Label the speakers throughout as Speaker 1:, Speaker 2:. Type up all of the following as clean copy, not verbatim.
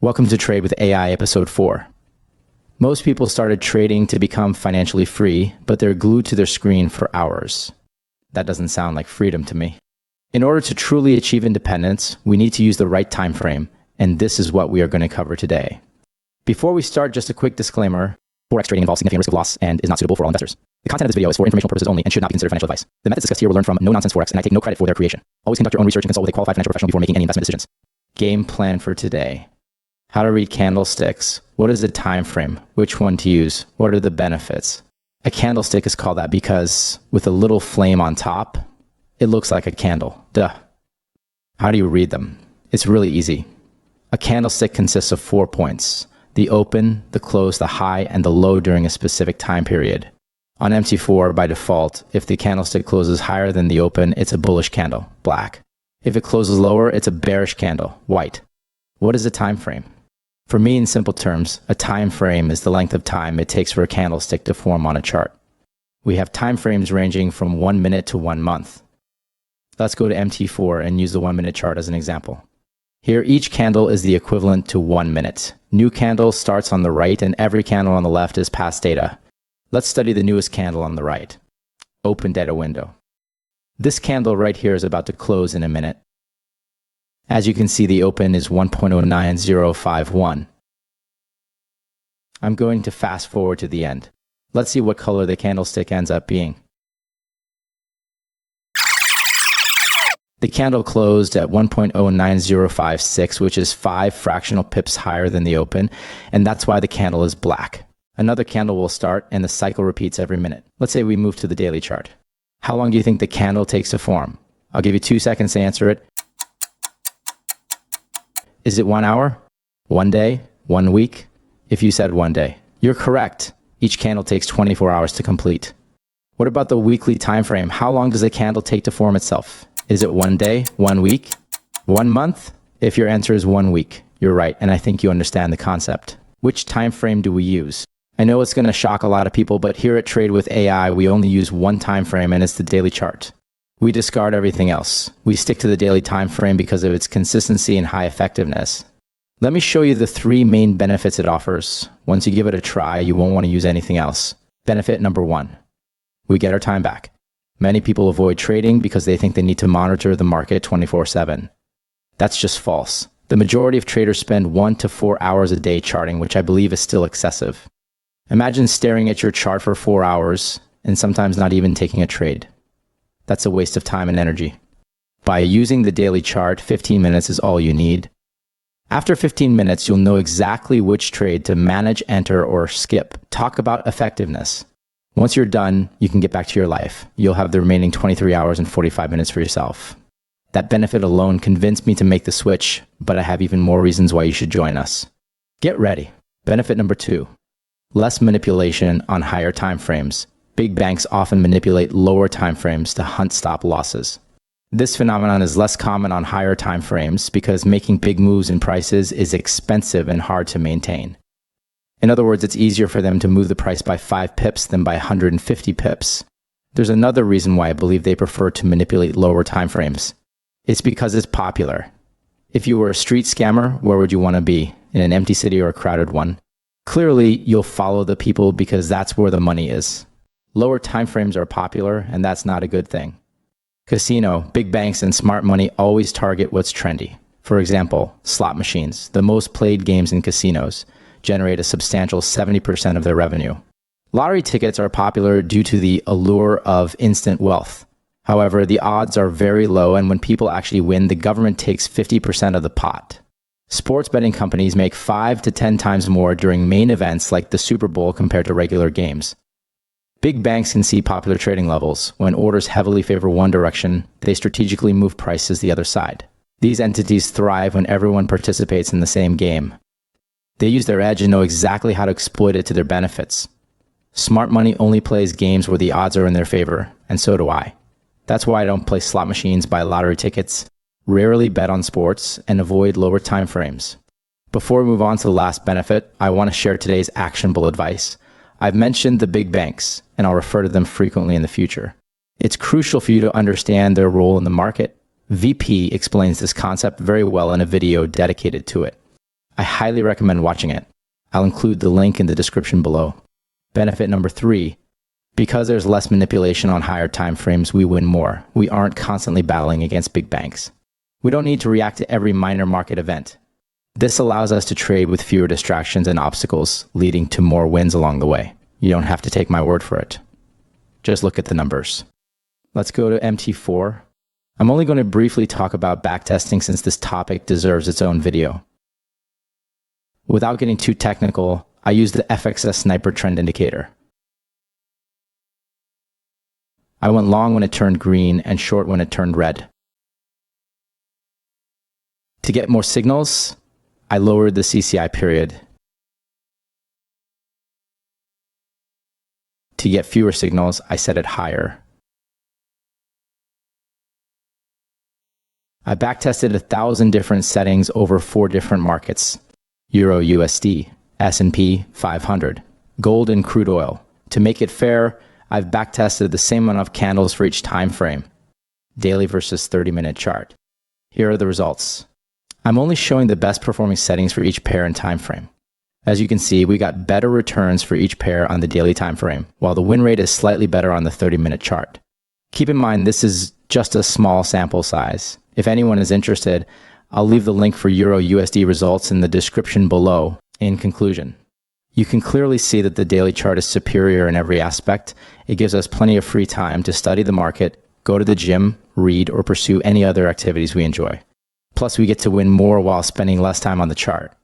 Speaker 1: Welcome to Trade with AI Episode 4. Most people started trading to become financially free, but they're glued to their screen for hours. That doesn't sound like freedom to me. In order to truly achieve independence, we need to use the right time frame, and this is what we are going to cover today. Before we start, just a quick disclaimer. Forex trading involves significant risk of loss and is not suitable for all investors. The content of this video is for informational purposes only and should not be considered financial advice. The methods discussed here were learned from Nonsense Forex, and I take no credit for their creation. Always conduct your own research and consult with a qualified financial professional before making any investment decisions. Game plan for today. How to read candlesticks. What is a time frame? Which one to use? What are the benefits? A candlestick is called that because with a little flame on top, it looks like a candle. Duh. How do you read them? It's really easy. A candlestick consists of 4 points: the open, the close, the high, and the low during a specific time period. On MT4, by default, if the candlestick closes higher than the open, it's a bullish candle, black. If it closes lower, it's a bearish candle, white. What is a time frame? For me, in simple terms, a time frame is the length of time it takes for a candlestick to form on a chart. We have time frames ranging from 1 minute to 1 month. Let's go to MT4 and use the 1 minute chart as an example. Here, each candle is the equivalent to 1 minute. New candle starts on the right and every candle on the left is past data. Let's study the newest candle on the right. Opened at a window. This candle right here is about to close in a minute. As you can see, the open is 1.09051. I'm going to fast forward to the end. Let's see what color the candlestick ends up being. The candle closed at 1.09056, which is 5 fractional pips higher than the open, and that's why the candle is black. Another candle will start, and the cycle repeats every minute. Let's say we move to the daily chart. How long do you think the candle takes to form? I'll give you 2 seconds to answer it. Is it 1 hour? 1 day? 1 week? If you said 1 day, you're correct. Each candle takes 24 hours to complete. What about the weekly time frame? How long does a candle take to form itself? Is it 1 day? 1 week? 1 month? If your answer is 1 week, you're right, and I think you understand the concept. Which time frame do we use? I know it's going to shock a lot of people, but here at Trade with AI, we only use one time frame, and it's the daily chart. We discard everything else. We stick to the daily time frame because of its consistency and high effectiveness. Let me show you the 3 main benefits it offers. Once you give it a try, you won't want to use anything else. Benefit number 1. We get our time back. Many people avoid trading because they think they need to monitor the market 24/7. That's just false. The majority of traders spend 1 to 4 hours a day charting, which I believe is still excessive. Imagine staring at your chart for 4 hours and sometimes not even taking a trade. That's a waste of time and energy. By using the daily chart, 15 minutes is all you need. After 15 minutes, you'll know exactly which trade to manage, enter, or skip. Talk about effectiveness. Once you're done, you can get back to your life. You'll have the remaining 23 hours and 45 minutes for yourself. That benefit alone convinced me to make the switch, but I have even more reasons why you should join us. Get ready. Benefit number 2. Less manipulation on higher time frames. Big banks often manipulate lower time frames to hunt stop losses. This phenomenon is less common on higher time frames because making big moves in prices is expensive and hard to maintain. In other words, it's easier for them to move the price by 5 pips than by 150 pips. There's another reason why I believe they prefer to manipulate lower time frames. It's because it's popular. If you were a street scammer, where would you want to be? In an empty city or a crowded one? Clearly, you'll follow the people because that's where the money is. Lower time frames are popular, and that's not a good thing. Casino, big banks, and smart money always target what's trendy. For example, slot machines, the most played games in casinos, generate a substantial 70% of their revenue. Lottery tickets are popular due to the allure of instant wealth. However, the odds are very low, and when people actually win, the government takes 50% of the pot. Sports betting companies make 5 to 10 times more during main events like the Super Bowl compared to regular games. Big banks can see popular trading levels. When orders heavily favor one direction, they strategically move prices the other side. These entities thrive when everyone participates in the same game. They use their edge and know exactly how to exploit it to their benefits. Smart money only plays games where the odds are in their favor, and so do I. That's why I don't play slot machines, buy lottery tickets, rarely bet on sports, and avoid lower time frames. Before we move on to the last benefit, I want to share today's actionable advice. I've mentioned the big banks, and I'll refer to them frequently in the future. It's crucial for you to understand their role in the market. VP explains this concept very well in a video dedicated to it. I highly recommend watching it. I'll include the link in the description below. Benefit number 3. Because there's less manipulation on higher time frames, we win more. We aren't constantly battling against big banks. We don't need to react to every minor market event. This allows us to trade with fewer distractions and obstacles, leading to more wins along the way. You don't have to take my word for it. Just look at the numbers. Let's go to MT4. I'm only going to briefly talk about backtesting since this topic deserves its own video. Without getting too technical, I use the FXS sniper trend indicator. I went long when it turned green and short when it turned red. To get more signals, I lowered the CCI period. To get fewer signals, I set it higher. I backtested 1,000 different settings over 4 different markets: Euro USD, S&P 500, gold and crude oil. To make it fair, I've backtested the same amount of candles for each time frame, daily versus 30-minute chart. Here are the results. I'm only showing the best performing settings for each pair and time frame. As you can see, we got better returns for each pair on the daily time frame, while the win rate is slightly better on the 30-minute chart. Keep in mind, this is just a small sample size. If anyone is interested, I'll leave the link for Euro USD results in the description below. In conclusion, you can clearly see that the daily chart is superior in every aspect. It gives us plenty of free time to study the market, go to the gym, read, or pursue any other activities we enjoy. Plus, we get to win more while spending less time on the chart.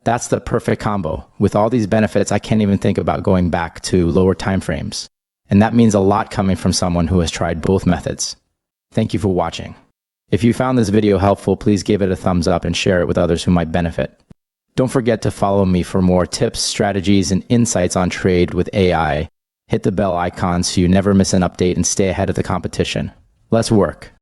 Speaker 1: That's the perfect combo. With all these benefits, I can't even think about going back to lower time frames. And that means a lot coming from someone who has tried both methods. Thank you for watching. If you found this video helpful, please give it a thumbs up and share it with others who might benefit. Don't forget to follow me for more tips, strategies, and insights on trade with AI. Hit the bell icon so you never miss an update and stay ahead of the competition. Let's work.